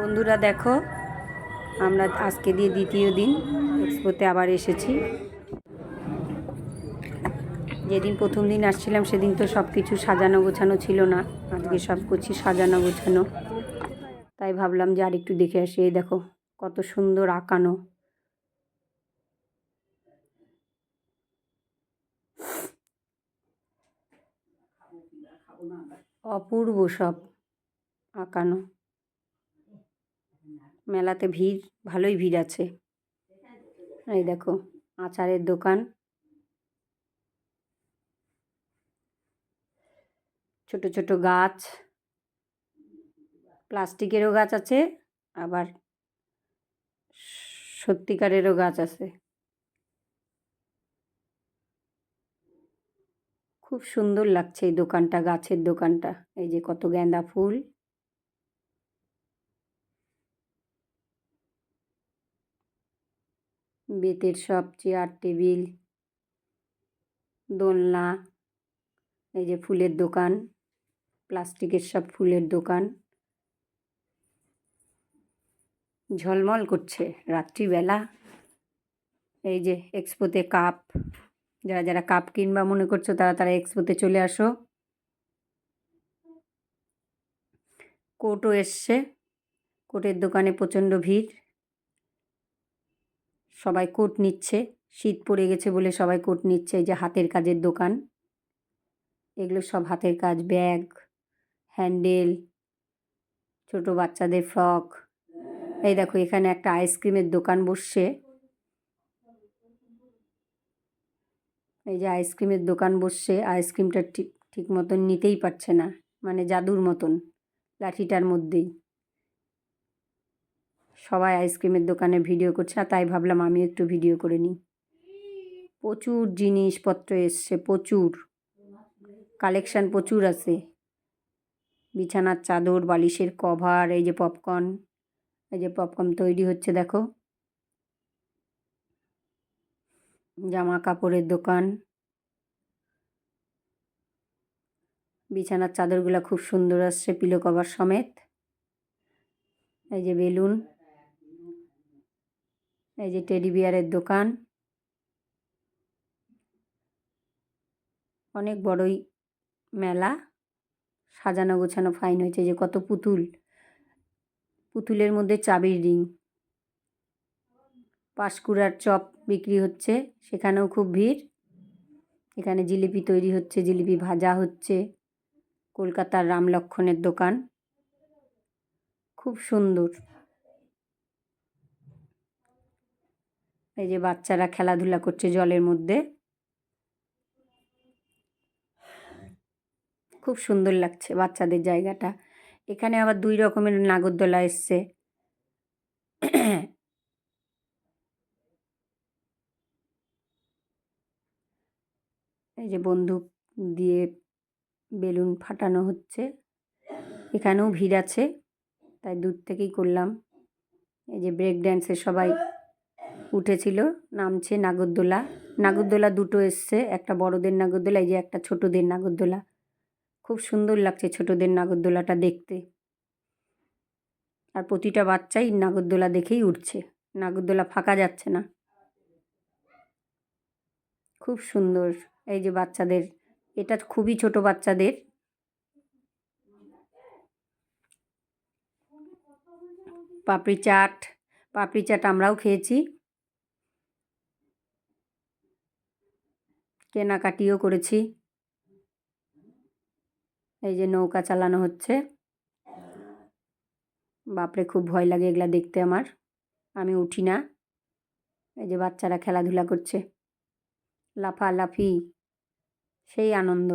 বন্ধুরা দেখো, আমরা আজকে দিয়ে দ্বিতীয় দিন এক্সপোতে আবার এসেছি। যেদিন প্রথম দিন আসছিলাম সেদিন তো সব কিছু সাজানো গোছানো ছিল না, আজকে সব কিছু সাজানো গোছানো। তাই ভাবলাম যে আর একটু দেখে আসি। এই দেখো কত সুন্দর আঁকানো, অপূর্ব সব আঁকানো। মেলাতে ভিড়, ভালোই ভিড় আছে। এই দেখো আচারের দোকান, ছোট ছোট গাছ, প্লাস্টিকেরও গাছ আছে, আবার সত্যিকারেরও গাছ আছে। খুব সুন্দর লাগছে এই দোকানটা, গাছের দোকানটা। এই যে কত গাঁদা ফুল, বেতের সব চেয়ার টেবিল, দোলনা। এই যে ফুলের দোকান, প্লাস্টিকের সব ফুলের দোকান, ঝলমল করছে রাত্রিবেলা। এই যে এক্সপোতে কাপ, যারা যারা কাপ কিনবা মনে করছো তারা তারা এক্সপোতে চলে আসো। কোটও এসছে, কোটের দোকানে প্রচণ্ড ভিড়, সবাই কোট নিচ্ছে। শীত পড়ে গেছে বলে সবাই কোট নিচ্ছে। এই যে হাতের কাজের দোকান, এগুলো সব হাতের কাজ, ব্যাগ, হ্যান্ডেল, ছোট বাচ্চাদের ফ্রক। এই দেখো এখানে একটা আইসক্রিমের দোকান বসছে। এই যে আইসক্রিমের দোকান বসছে, আইসক্রিমটা ঠিক ঠিক মতন নিতেই পারছে না, মানে জাদুর মতন লাঠিটার মধ্যেই। সবাই আইসক্রিমের দোকানে ভিডিও করছে, না তাই ভাবলাম আমি একটু ভিডিও করে নিই। প্রচুর জিনিসপত্র এসছে, প্রচুর কালেকশান, প্রচুর আছে। বিছানার চাদর, বালিশের কভার, এই যে পপকর্ন, এই যে পপকর্ন তৈরি হচ্ছে দেখো। জামা কাপড়ের দোকান, বিছানার চাদরগুলো খুব সুন্দর আসছে, পিলো কভার সমেত। এই যে বেলুন, এই যে টেডি বিয়ারের দোকান। অনেক বড়ই মেলা, সাজানো গোছানো ফাইন হয়েছে। যে কত পুতুল, পুতুলের মধ্যে চাবির রিং। পাঁশকুড়ার চপ বিক্রি হচ্ছে, সেখানেও খুব ভিড়। এখানে জিলিপি তৈরি হচ্ছে, জিলিপি ভাজা হচ্ছে। কলকাতার রাম লক্ষ্মণের দোকান, খুব সুন্দর। এই যে বাচ্চারা খেলাধুলা করছে জলের মধ্যে, খুব সুন্দর লাগছে বাচ্চাদের জায়গাটা। এখানে আবার 2 রকমের নাগরদোলা এসছে। এই যে বন্দুক দিয়ে বেলুন ফাটানো হচ্ছে। এখানেও ভিড় আছে, তাই দূর থেকেই করলাম। এই যে ব্রেক ড্যান্সে সবাই উঠেছিল, নামছে। নাগরদোলা, নাগরদোলা 2টো এসছে, একটা বড়দের নাগরদোলা, এই যে একটা ছোটদের নাগরদোলা। খুব সুন্দর লাগছে ছোটদের নাগরদোলাটা দেখতে। আর প্রতিটা বাচ্চাই নাগরদোলা দেখেই উঠছে, নাগরদোলা ফাঁকা যাচ্ছে না। খুব সুন্দর। এই যে বাচ্চাদের, এটা খুবই ছোট বাচ্চাদের। পাপড়ি চাট, পাপড়ি চাট আমরাও খেয়েছি, কেনাকাটিও করেছি। এই যে নৌকা চালানো হচ্ছে, বাপরে খুব ভয় লাগে এগুলা দেখতে আমার, আমি উঠি না। এই যে বাচ্চারা খেলাধুলা করছে, লাফালাফি, সেই আনন্দ।